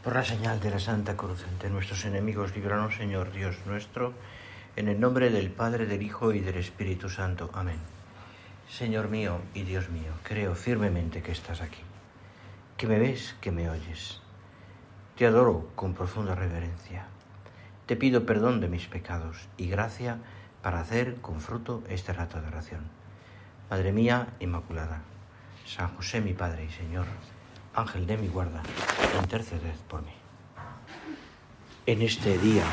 Por la señal de la Santa Cruz ante nuestros enemigos, líbranos, Señor Dios nuestro, en el nombre del Padre, del Hijo y del Espíritu Santo. Amén. Señor mío y Dios mío, creo firmemente que estás aquí, que me ves, que me oyes. Te adoro con profunda reverencia. Te pido perdón de mis pecados y gracia para hacer con fruto este rato de oración. Madre mía Inmaculada, San José mi Padre y Señor, Ángel de mi guarda, interceded por mí. En este día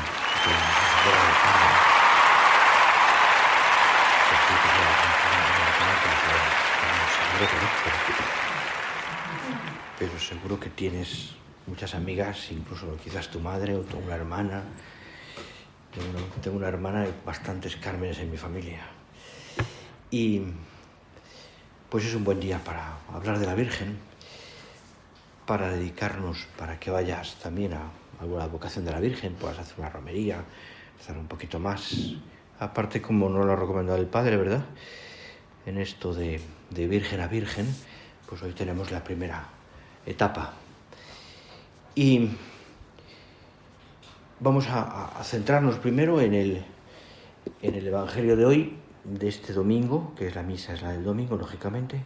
pero seguro que tienes muchas amigas, incluso quizás tu madre o una hermana. Tengo una hermana y bastantes Cármenes en mi familia. Y pues es un buen día para hablar de la Virgen, para dedicarnos, para que vayas también a alguna vocación de la Virgen, puedas hacer una romería, estar un poquito más. Aparte, como nos lo ha recomendado el Padre, ¿verdad? En esto de Virgen a Virgen, pues hoy tenemos la primera etapa. Y vamos a centrarnos primero en el Evangelio de hoy, de este domingo, que es la misa, es la del domingo, lógicamente.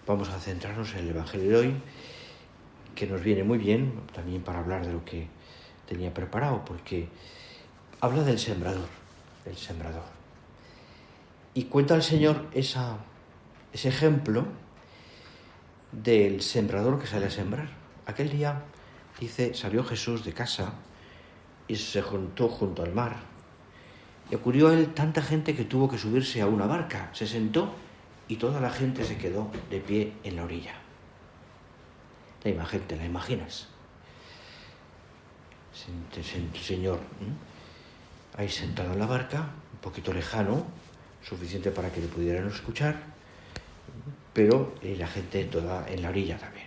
Vamos a centrarnos en el Evangelio de hoy, que nos viene muy bien también para hablar de lo que tenía preparado, porque habla del sembrador. Y cuenta el Señor ese ejemplo del sembrador que sale a sembrar. Aquel día, dice, salió Jesús de casa y se juntó junto al mar. Y ocurrió a él tanta gente que tuvo que subirse a una barca. Se sentó y toda la gente se quedó de pie en la orilla. La imagen, ¿te la imaginas? El Señor ahí sentado en la barca, un poquito lejano, suficiente para que le pudieran escuchar, pero la gente toda en la orilla también.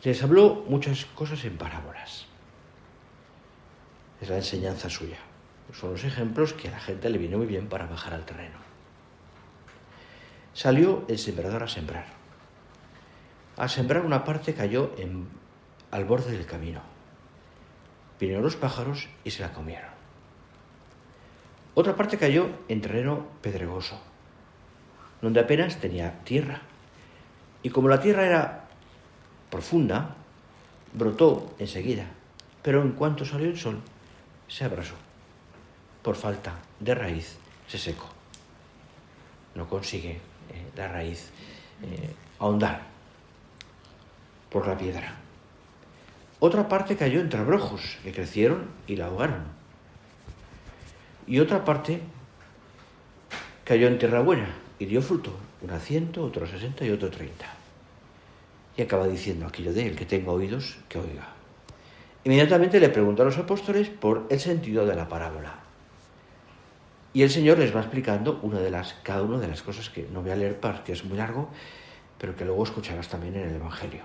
Les habló muchas cosas en parábolas. Es la enseñanza suya. Son los ejemplos que a la gente le viene muy bien para bajar al terreno. Salió el sembrador a sembrar. Al sembrar una parte cayó al borde del camino. Vinieron los pájaros y se la comieron. Otra parte cayó en terreno pedregoso, donde apenas tenía tierra. Y como la tierra era profunda, brotó enseguida, pero en cuanto salió el sol, se abrasó. Por falta de raíz, se secó. No consigue la raíz ahondar por la piedra. Otra parte cayó entre abrojos que crecieron y la ahogaron. Y otra parte cayó en tierra buena y dio fruto, una 100, otro 60 y otro 30. Y acaba diciendo aquello de el que tenga oídos, que oiga. Inmediatamente le preguntó a los apóstoles por el sentido de la parábola. Y el Señor les va explicando cada una de las cosas que no voy a leer porque es muy largo, pero que luego escucharás también en el Evangelio.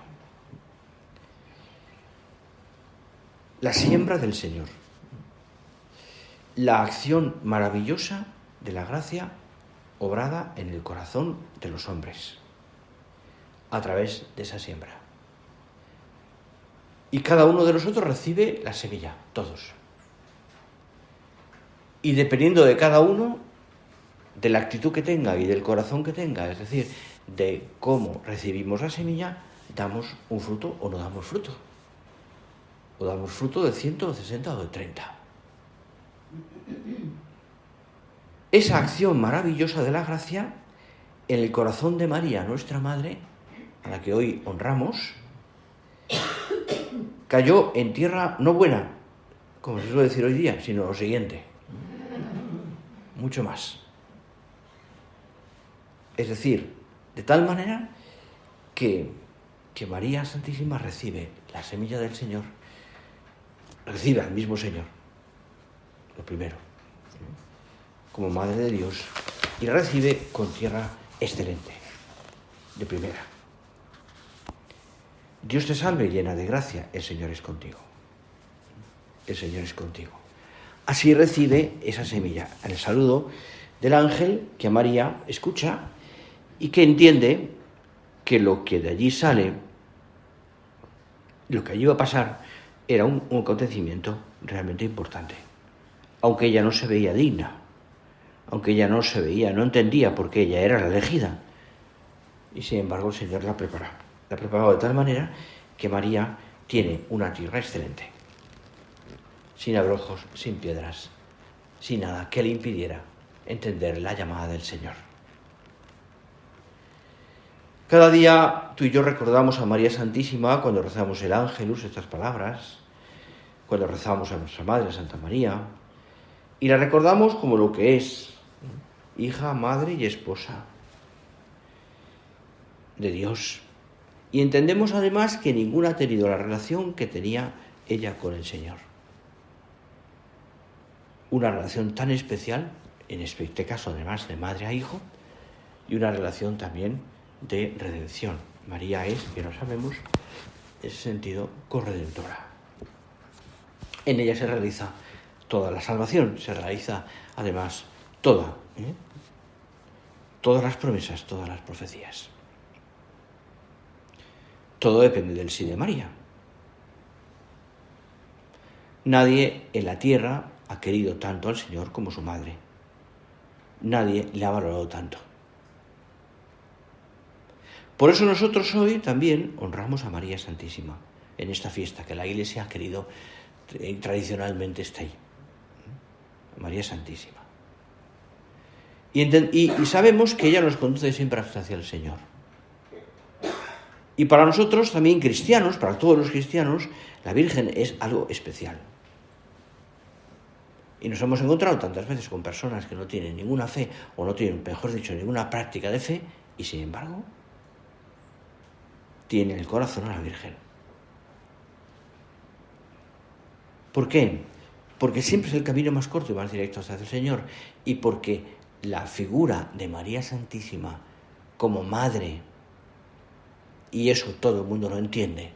La siembra del Señor. La acción maravillosa de la gracia obrada en el corazón de los hombres a través de esa siembra. Y cada uno de nosotros recibe la semilla, todos. Y dependiendo de cada uno, de la actitud que tenga y del corazón que tenga, es decir, de cómo recibimos la semilla, damos un fruto o no damos fruto. O damos fruto de 100, de 60 o de 30. Esa acción maravillosa de la gracia en el corazón de María, nuestra Madre, a la que hoy honramos, cayó en tierra no buena, como se suele decir hoy día, sino lo siguiente, mucho más. Es decir, de tal manera que María Santísima recibe la semilla del Señor, recibe al mismo Señor, lo primero, como Madre de Dios, y la recibe con tierra excelente, de primera. Dios te salve, llena de gracia, el Señor es contigo. El Señor es contigo. Así recibe esa semilla, el saludo del ángel que María escucha y que entiende que lo que de allí sale lo que allí iba a pasar era un acontecimiento realmente importante. Aunque ella no se veía digna, aunque ella no entendía por qué ella era la elegida. Y sin embargo el Señor la prepara. La ha preparado de tal manera que María tiene una tierra excelente, sin abrojos, sin piedras, sin nada que le impidiera entender la llamada del Señor. Cada día tú y yo recordamos a María Santísima cuando rezamos el Ángelus, estas palabras, cuando rezamos a nuestra Madre, Santa María, y la recordamos como lo que es, hija, madre y esposa de Dios. Y entendemos además que ninguna ha tenido la relación que tenía ella con el Señor. Una relación tan especial, en este caso además de madre a hijo, y una relación también de redención. María es, que lo sabemos, en ese sentido, corredentora. En ella se realiza toda la salvación, se realiza además todas las promesas, todas las profecías. Todo depende del sí de María. Nadie en la tierra ha querido tanto al Señor como su madre. Nadie le ha valorado tanto. Por eso nosotros hoy también honramos a María Santísima en esta fiesta que la Iglesia ha querido, tradicionalmente está ahí. María Santísima. Y sabemos que ella nos conduce siempre hacia el Señor. Y para nosotros también cristianos, para todos los cristianos, la Virgen es algo especial. Y nos hemos encontrado tantas veces con personas que no tienen ninguna fe, o no tienen, mejor dicho, ninguna práctica de fe, y sin embargo, tienen el corazón a la Virgen. ¿Por qué? Porque siempre es el camino más corto y más directo hacia el Señor, y porque la figura de María Santísima como madre, y eso todo el mundo lo entiende,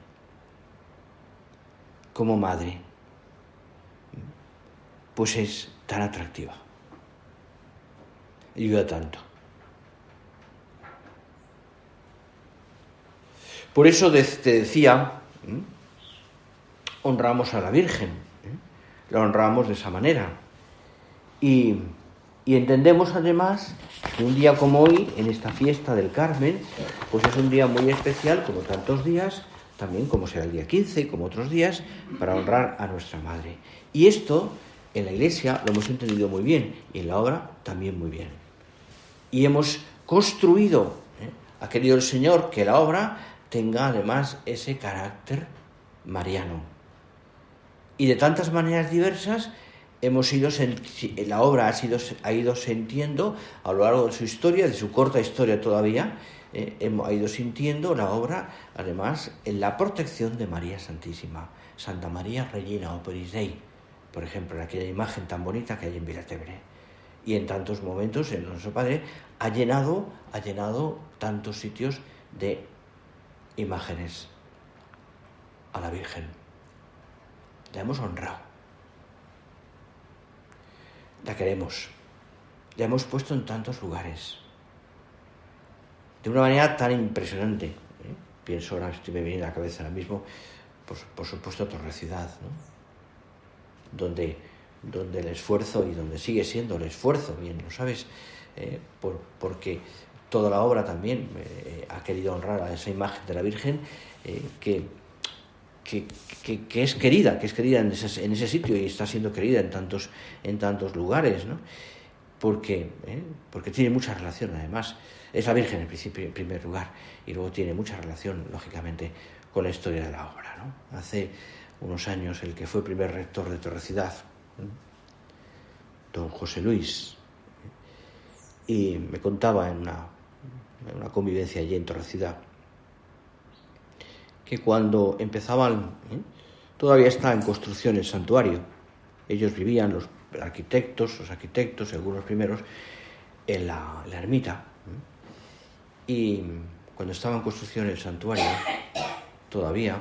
como madre, pues es tan atractiva. Ayuda tanto. Por eso te decía, honramos a la Virgen, la honramos de esa manera. Y entendemos además que un día como hoy, en esta fiesta del Carmen, pues es un día muy especial, como tantos días, también como será el día 15, como otros días, para honrar a nuestra Madre. Y esto en la Iglesia lo hemos entendido muy bien, y en la obra también muy bien. Y hemos construido, ha querido el Señor que la obra tenga además ese carácter mariano. Y de tantas maneras diversas la obra ha ido sintiendo a lo largo de su historia, de su corta historia todavía, ha ido sintiendo la obra, además, en la protección de María Santísima, Santa María Regina Operis Dei, por ejemplo, en aquella imagen tan bonita que hay en Vilatebre. Y en tantos momentos, en nuestro Padre, ha llenado tantos sitios de imágenes a la Virgen. La hemos honrado. La queremos. La hemos puesto en tantos lugares. De una manera tan impresionante. Pienso ahora, me viene a la cabeza ahora mismo, pues, por supuesto, Torre Ciudad, ¿no? Donde el esfuerzo, y donde sigue siendo el esfuerzo, bien lo sabes, porque toda la obra también ha querido honrar a esa imagen de la Virgen que es querida, en ese sitio, y está siendo querida en tantos lugares, ¿no? Porque tiene mucha relación, además. Es la Virgen en primer lugar, y luego tiene mucha relación, lógicamente, con la historia de la obra, ¿no? Hace unos años el que fue primer rector de Torrecidad, don José Luis, y me contaba en una convivencia allí en Torrecidad, que cuando empezaban, todavía está en construcción el santuario. Ellos vivían, los arquitectos, algunos primeros, en la ermita. Y cuando estaba en construcción el santuario, todavía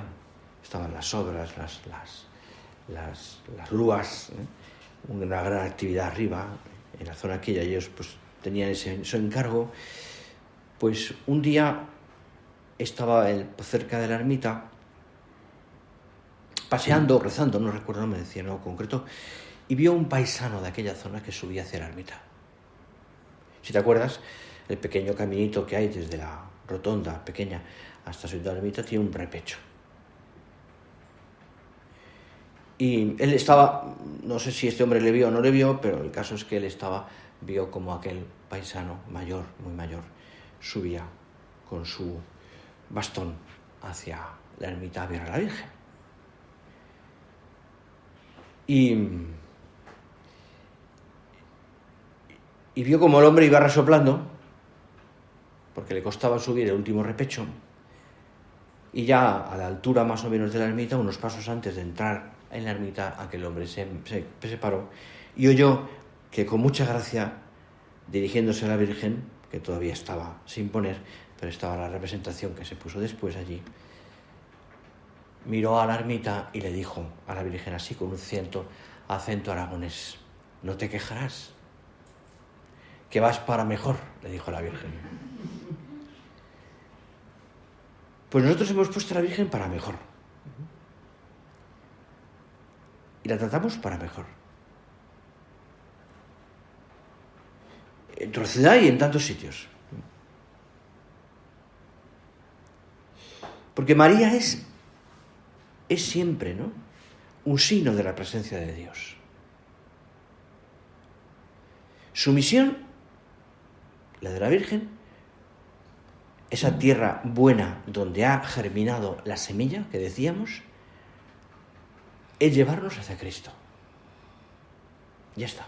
estaban las obras, las grúas, una gran actividad arriba, en la zona aquella. Ellos pues tenían ese encargo. Pues un día estaba cerca de la ermita paseando, rezando, no recuerdo, no me decía algo concreto, y vio un paisano de aquella zona que subía hacia la ermita. Si te acuerdas, el pequeño caminito que hay desde la rotonda pequeña hasta subir a la ermita tiene un repecho. Y él estaba, no sé si este hombre le vio o no le vio, pero el caso es que él vio como aquel paisano mayor, muy mayor, subía con su bastón hacia la ermita a ver a la Virgen. Y vio como el hombre iba resoplando, porque le costaba subir el último repecho, y ya a la altura más o menos de la ermita, unos pasos antes de entrar en la ermita, aquel hombre se paró y oyó que con mucha gracia, dirigiéndose a la Virgen, que todavía estaba sin poner, pero estaba la representación que se puso después allí, miró a la ermita y le dijo a la Virgen así con un acento aragonés: no te quejarás, que vas para mejor, le dijo la Virgen. Pues nosotros hemos puesto a la Virgen para mejor. Y la tratamos para mejor. En Torcedá y en tantos sitios. Porque María es siempre, ¿no?, un signo de la presencia de Dios. Su misión, la de la Virgen, esa tierra buena donde ha germinado la semilla que decíamos, es llevarnos hacia Cristo. Ya está.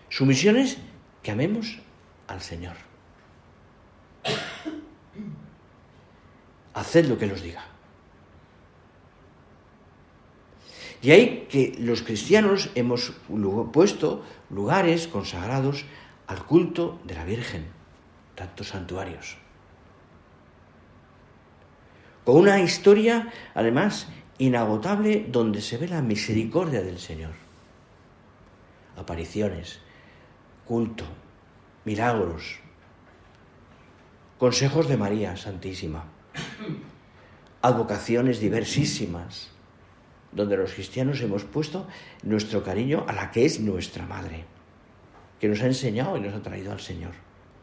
Su misión es que amemos al Señor. Haced lo que Él os diga. Y ahí que los cristianos hemos puesto lugares consagrados al culto de la Virgen, tantos santuarios. Con una historia, además, inagotable, donde se ve la misericordia del Señor. Apariciones, culto, milagros, consejos de María Santísima, advocaciones diversísimas, donde los cristianos hemos puesto nuestro cariño a la que es nuestra madre, que nos ha enseñado y nos ha traído al Señor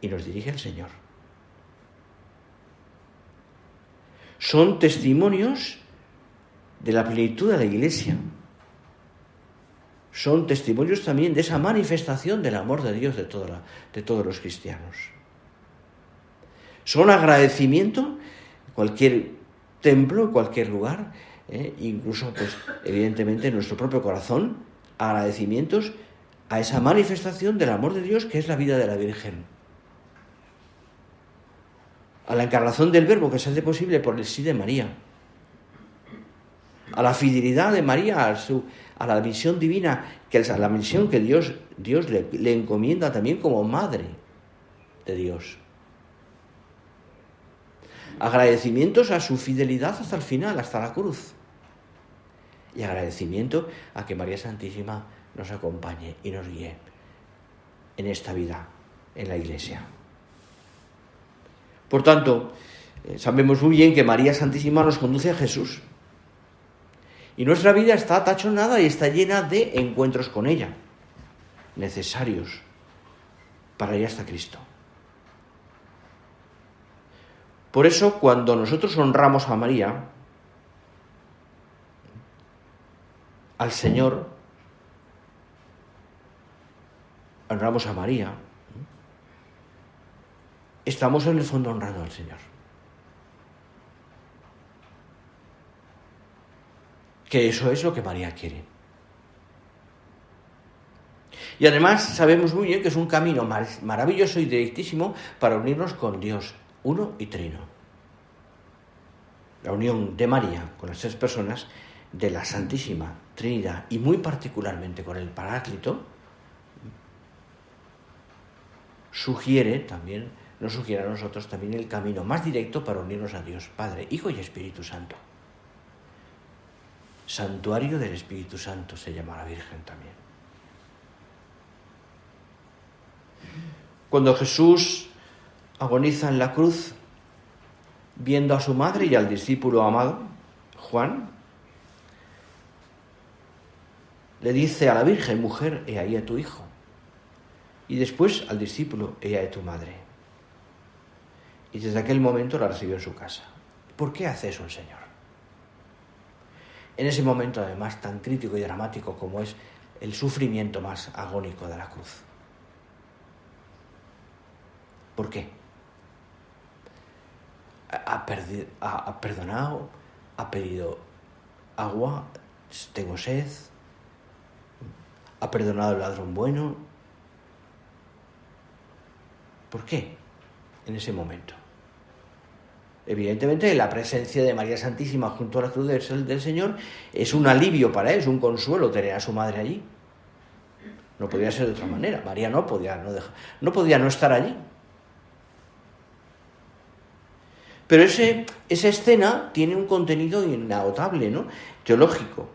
y nos dirige al Señor. Son testimonios de la plenitud de la Iglesia. Son testimonios también de esa manifestación del amor de Dios de todos los cristianos. Son agradecimiento, cualquier templo, cualquier lugar, incluso, pues, evidentemente, en nuestro propio corazón, agradecimientos a esa manifestación del amor de Dios que es la vida de la Virgen. A la encarnación del Verbo que se hace posible por el sí de María. A la fidelidad de María a la misión divina, que es la misión que Dios le encomienda también como madre de Dios. Agradecimientos a su fidelidad hasta el final, hasta la cruz. Y agradecimiento a que María Santísima nos acompañe y nos guíe en esta vida, en la Iglesia. Por tanto, sabemos muy bien que María Santísima nos conduce a Jesús. Y nuestra vida está tachonada y está llena de encuentros con ella, necesarios para ir hasta Cristo. Por eso, cuando nosotros honramos a María, al Señor, honramos a María, estamos en el fondo honrando al Señor. Que eso es lo que María quiere. Y además sabemos muy bien que es un camino maravilloso y directísimo para unirnos con Dios, uno y trino. La unión de María con las tres personas de la Santísima Trinidad y muy particularmente con el Paráclito nos sugiere a nosotros también el camino más directo para unirnos a Dios, Padre, Hijo y Espíritu Santo. Santuario del Espíritu Santo se llama la Virgen también. Cuando Jesús agoniza en la cruz, viendo a su madre y al discípulo amado, Juan le dice a la Virgen: mujer, he ahí a tu hijo. Y después al discípulo: he ahí a tu madre. Y desde aquel momento la recibió en su casa. ¿Por qué hace eso el Señor? En ese momento, además, tan crítico y dramático como es el sufrimiento más agónico de la cruz. ¿Por qué? Ha perdonado, ha pedido agua, tengo sed, ha perdonado al ladrón bueno. ¿Por qué? En ese momento. Evidentemente, la presencia de María Santísima junto a la cruz del Señor es un alivio para él, es un consuelo tener a su madre allí. No podía ser de otra manera. María no podía no estar allí. Pero esa escena tiene un contenido inagotable, ¿no? Teológico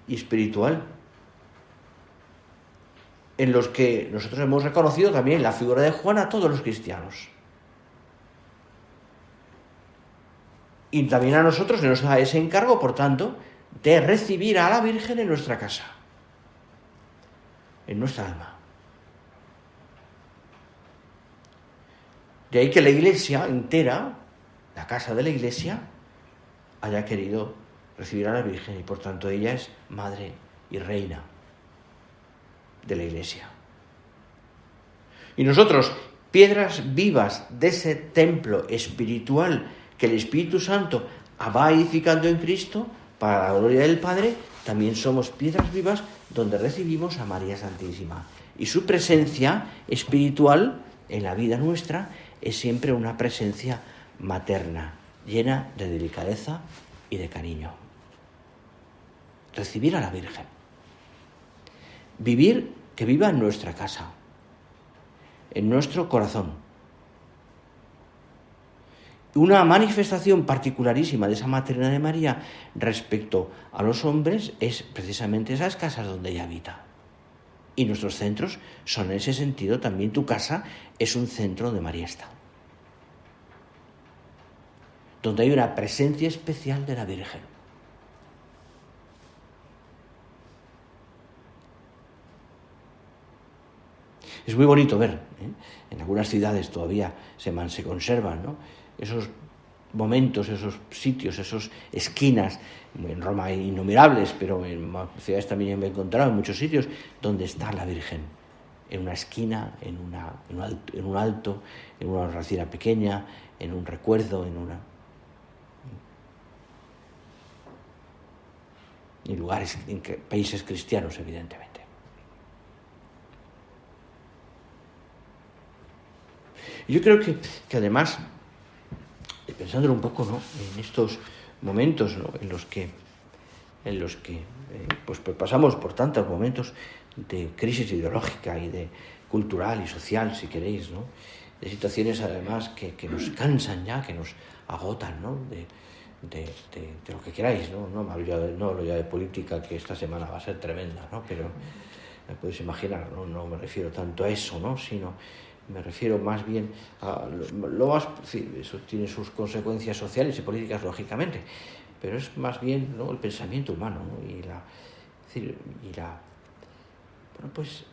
y espiritual, en los que nosotros hemos reconocido también la figura de Juan a todos los cristianos. Y también a nosotros se nos da ese encargo, por tanto, de recibir a la Virgen en nuestra casa, en nuestra alma. De ahí que la Iglesia entera, la casa de la Iglesia, haya querido recibir a la Virgen y por tanto ella es madre y reina de la Iglesia. Y nosotros, piedras vivas de ese templo espiritual que el Espíritu Santo va edificando en Cristo para la gloria del Padre, también somos piedras vivas donde recibimos a María Santísima. Y su presencia espiritual en la vida nuestra es siempre una presencia materna, llena de delicadeza y de cariño. Recibir a la Virgen. Que viva en nuestra casa, en nuestro corazón. Una manifestación particularísima de esa maternidad de María respecto a los hombres es precisamente esas casas donde ella habita. Y nuestros centros son en ese sentido, también tu casa es un centro donde María está. Donde hay una presencia especial de la Virgen. Es muy bonito ver, en algunas ciudades todavía se conservan, ¿no? Esos momentos, esos sitios, esas esquinas, en Roma hay innumerables, pero en ciudades también me he encontrado en muchos sitios, donde está la Virgen, en una esquina, en un alto, en una hornacina pequeña, en un recuerdo, en lugares, en países cristianos, evidentemente. Yo creo que además, pensándolo un poco, ¿no?, en estos momentos, ¿no?, en los que pues pasamos por tantos momentos de crisis ideológica y de cultural y social, si queréis, ¿no?, de situaciones además que nos cansan ya, que nos agotan, ¿no?, de lo que queráis, ¿no? No hablo ya de política, que esta semana va a ser tremenda, ¿no? Pero me podéis imaginar, no me refiero tanto a eso, ¿no?, sino me refiero más bien a eso tiene sus consecuencias sociales y políticas, lógicamente, pero es más bien, ¿no?, el pensamiento humano, ¿no?, bueno, pues,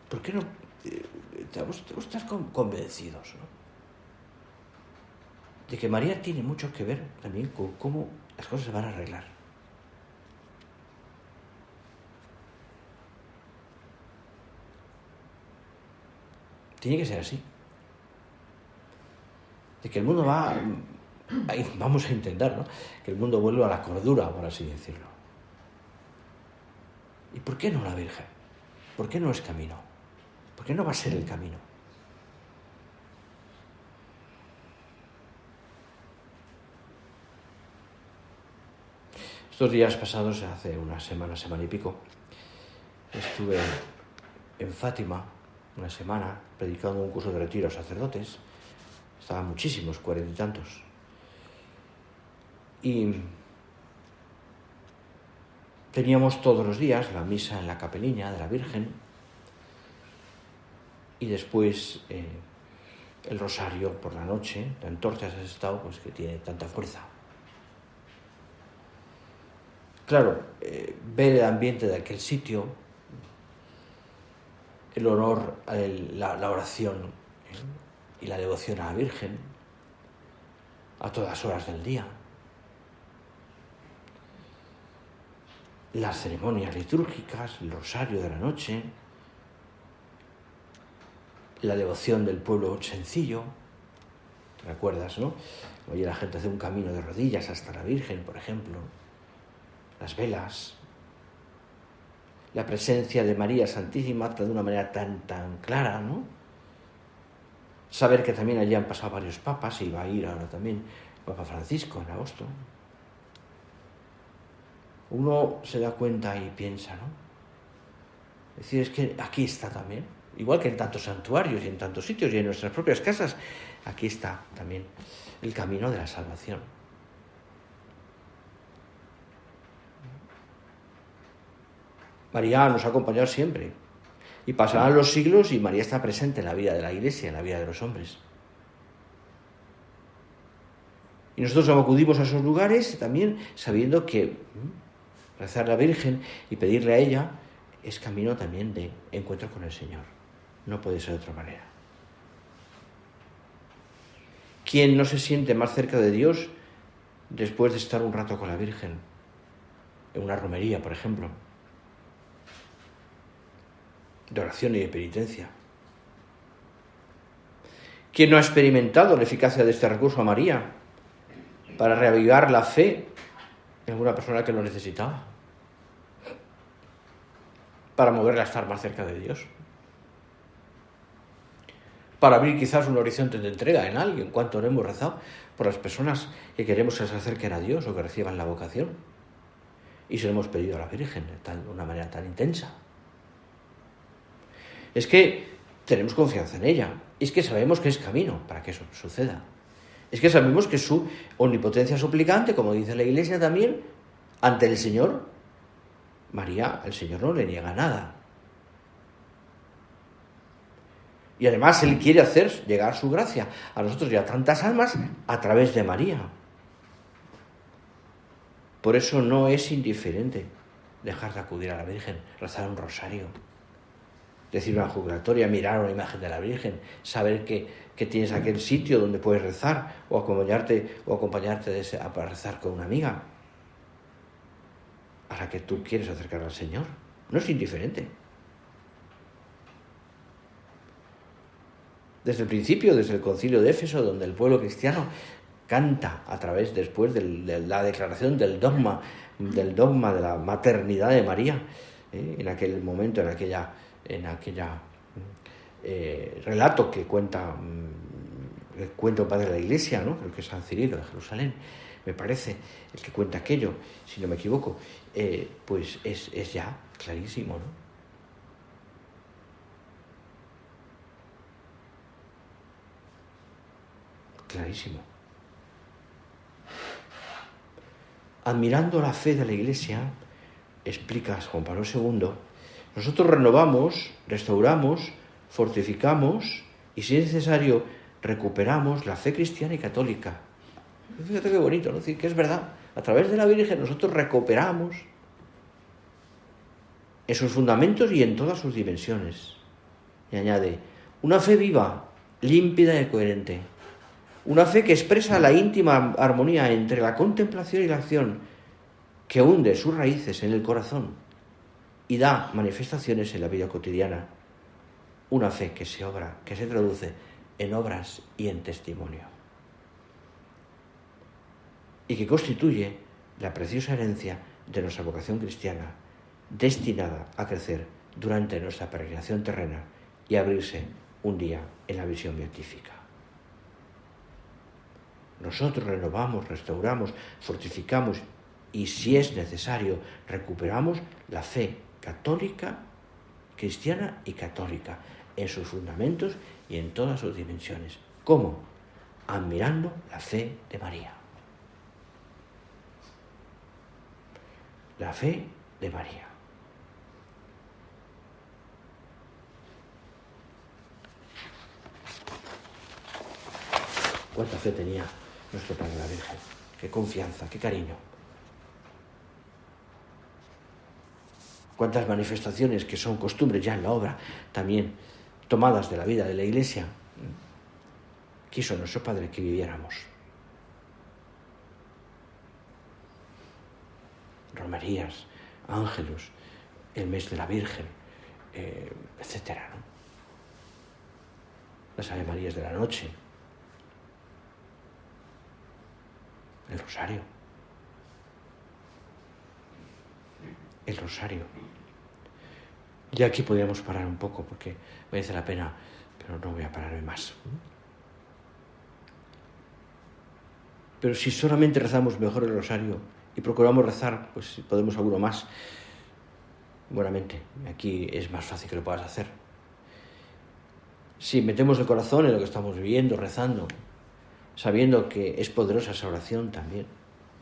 ¿por qué no estás convencidos, ¿no?, de que María tiene mucho que ver también con cómo las cosas se van a arreglar? Tiene que ser así. De que el mundo vamos a intentar, ¿no?, que el mundo vuelva a la cordura, por así decirlo. ¿Y por qué no la Virgen? ¿Por qué no es camino? ¿Por qué no va a ser el camino? Estos días pasados, hace una semana y pico, estuve en Fátima una semana predicando un curso de retiro a sacerdotes. Estaban muchísimos, 40 y tantos. Y teníamos todos los días la misa en la capeliña de la Virgen y después el rosario por la noche, la antorcha has estado, pues que tiene tanta fuerza. Claro, ver el ambiente de aquel sitio, el honor, la oración y la devoción a la Virgen a todas horas del día, las ceremonias litúrgicas, el rosario de la noche, la devoción del pueblo sencillo. ¿Te recuerdas, no? Oye, la gente hace un camino de rodillas hasta la Virgen, por ejemplo. Las velas. La presencia de María Santísima de una manera tan clara, ¿no? Saber que también allí han pasado varios papas y va a ir ahora también Papa Francisco en agosto. Uno se da cuenta y piensa, ¿no? Es decir, es que aquí está también, igual que en tantos santuarios y en tantos sitios y en nuestras propias casas, aquí está también el camino de la salvación. María nos ha acompañado siempre y pasarán los siglos y María está presente en la vida de la Iglesia, en la vida de los hombres. Y nosotros acudimos a esos lugares también sabiendo que rezar a la Virgen y pedirle a ella es camino también de encuentro con el Señor. No puede ser de otra manera. ¿Quién no se siente más cerca de Dios después de estar un rato con la Virgen? En una romería, por ejemplo, de oración y de penitencia. ¿Quién no ha experimentado la eficacia de este recurso a María para reavivar la fe en alguna persona que lo necesitaba? Para moverla a estar más cerca de Dios. Para abrir quizás un horizonte de entrega en alguien, cuánto no hemos rezado por las personas que queremos que se acerquen a Dios o que reciban la vocación. Y se lo hemos pedido a la Virgen de una manera tan intensa. Es que tenemos confianza en ella. Es que sabemos que es camino para que eso suceda. Es que sabemos que su omnipotencia suplicante, como dice la Iglesia también, ante el Señor, María, el Señor no le niega nada. Y además Él quiere hacer llegar su gracia a nosotros y a tantas almas a través de María. Por eso no es indiferente dejar de acudir a la Virgen, rezar un rosario, decir una jubilatoria, mirar una imagen de la Virgen, saber que tienes aquel sitio donde puedes rezar o acompañarte para rezar con una amiga a la que tú quieres acercar al Señor. No es indiferente. Desde el principio, desde el Concilio de Éfeso, donde el pueblo cristiano canta después de la declaración del dogma de la maternidad de María, en aquel momento, en aquella relato que cuenta un padre de la Iglesia, ¿no? Creo que es San Cirilo de Jerusalén, me parece, el que cuenta aquello, si no me equivoco, pues es ya clarísimo, ¿no? Clarísimo. Admirando la fe de la Iglesia, explica Juan Pablo II, nosotros renovamos, restauramos, fortificamos y, si es necesario, recuperamos la fe cristiana y católica. Fíjate qué bonito, ¿no? Es decir, que es verdad. A través de la Virgen nosotros recuperamos en sus fundamentos y en todas sus dimensiones. Y añade, una fe viva, límpida y coherente. Una fe que expresa la íntima armonía entre la contemplación y la acción, que hunde sus raíces en el corazón y da manifestaciones en la vida cotidiana. Una fe que se traduce en obras y en testimonio. Y que constituye la preciosa herencia de nuestra vocación cristiana, destinada a crecer durante nuestra peregrinación terrena y abrirse un día en la visión beatífica. Nosotros renovamos, restauramos, fortificamos y, si es necesario, recuperamos la fe católica, cristiana y católica, en sus fundamentos y en todas sus dimensiones. ¿Cómo? Admirando la fe de María. La fe de María. ¿Cuánta fe tenía nuestro Padre la Virgen? Qué confianza, qué cariño. cuántas manifestaciones que son costumbres ya en la obra, también tomadas de la vida de la Iglesia, quiso nuestro Padre que viviéramos. Romerías, ángelos, el mes de la Virgen, etcétera, ¿no? Las Ave Marías de la noche, el rosario. El rosario. Y aquí podríamos parar un poco porque merece la pena, pero no voy a pararme más. Pero si solamente rezamos mejor el rosario y procuramos rezar, pues si podemos alguno más, buenamente, aquí es más fácil que lo puedas hacer. Si metemos el corazón en lo que estamos viviendo, rezando, sabiendo que es poderosa esa oración también,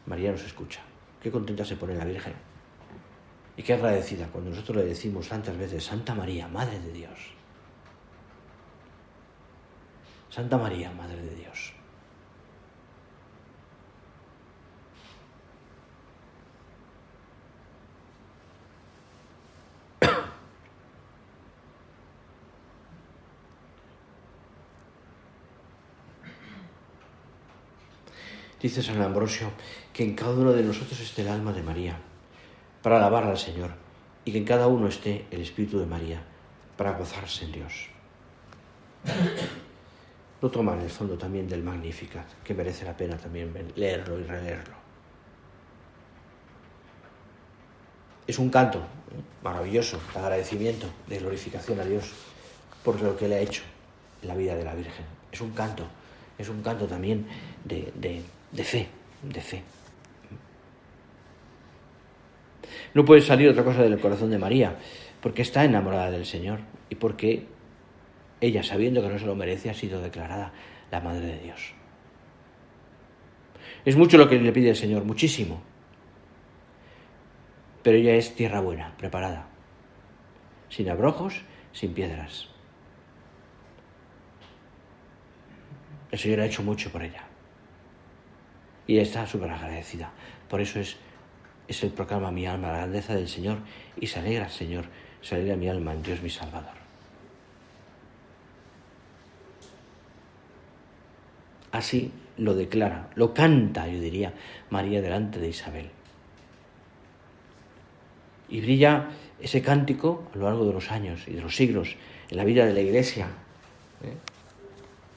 María nos escucha. Qué contenta se pone la Virgen. Y qué agradecida cuando nosotros le decimos tantas veces, Santa María, Madre de Dios. Santa María, Madre de Dios. Dice San Ambrosio que en cada uno de nosotros esté el alma de María para alabar al Señor y que en cada uno esté el Espíritu de María para gozarse en Dios. Lo toma en el fondo también del Magnificat, que merece la pena también leerlo y releerlo. Es un canto maravilloso de agradecimiento, de glorificación a Dios por lo que le ha hecho en la vida de la Virgen. Es un canto también de fe. No puede salir otra cosa del corazón de María, porque está enamorada del Señor y porque ella, sabiendo que no se lo merece, ha sido declarada la Madre de Dios. Es mucho lo que le pide el Señor, muchísimo. Pero ella es tierra buena, preparada, sin abrojos, sin piedras. El Señor ha hecho mucho por ella. Y ella está súper agradecida. Por eso es el proclama mi alma la grandeza del Señor y se alegra, Señor, se alegra mi alma en Dios mi Salvador. Así lo declara, lo canta, yo diría, María delante de Isabel. Y brilla ese cántico a lo largo de los años y de los siglos en la vida de la Iglesia,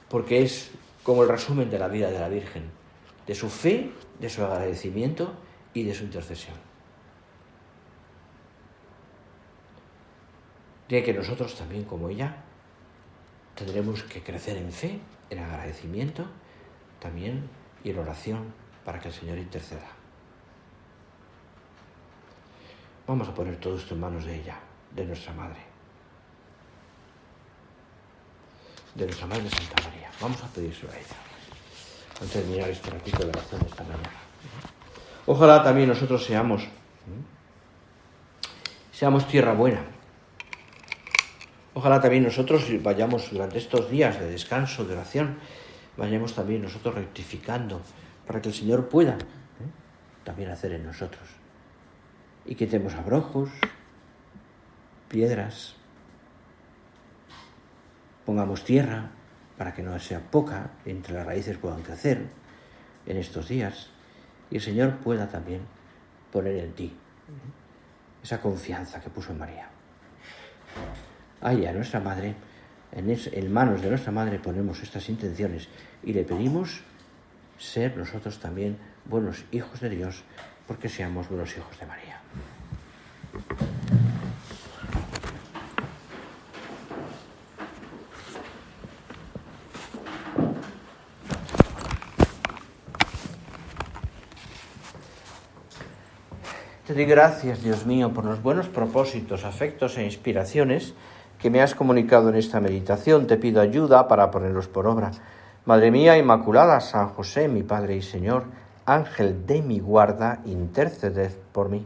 porque es como el resumen de la vida de la Virgen, de su fe, de su agradecimiento y de su intercesión. De que nosotros también, como ella, tendremos que crecer en fe, en agradecimiento también y en oración para que el Señor interceda. Vamos a poner todo esto en manos de ella, de nuestra Madre. De nuestra Madre Santa María. Vamos a pedírselo a ella. Antes de terminar este ratito de oración de esta mañana. Ojalá también nosotros seamos tierra buena. Ojalá también nosotros vayamos durante estos días de descanso, de oración, vayamos también nosotros rectificando para que el Señor pueda también hacer en nosotros. Y quitemos abrojos, piedras, pongamos tierra para que no sea poca, entre las raíces puedan crecer en estos días y el Señor pueda también poner en ti esa confianza que puso en María. Ahí a nuestra Madre, en manos de nuestra Madre ponemos estas intenciones y le pedimos ser nosotros también buenos hijos de Dios, porque seamos buenos hijos de María. Te doy gracias, Dios mío, por los buenos propósitos, afectos e inspiraciones que me has comunicado en esta meditación. Te pido ayuda para ponerlos por obra. Madre mía Inmaculada, San José, mi Padre y Señor, Ángel de mi guarda, interceded por mí.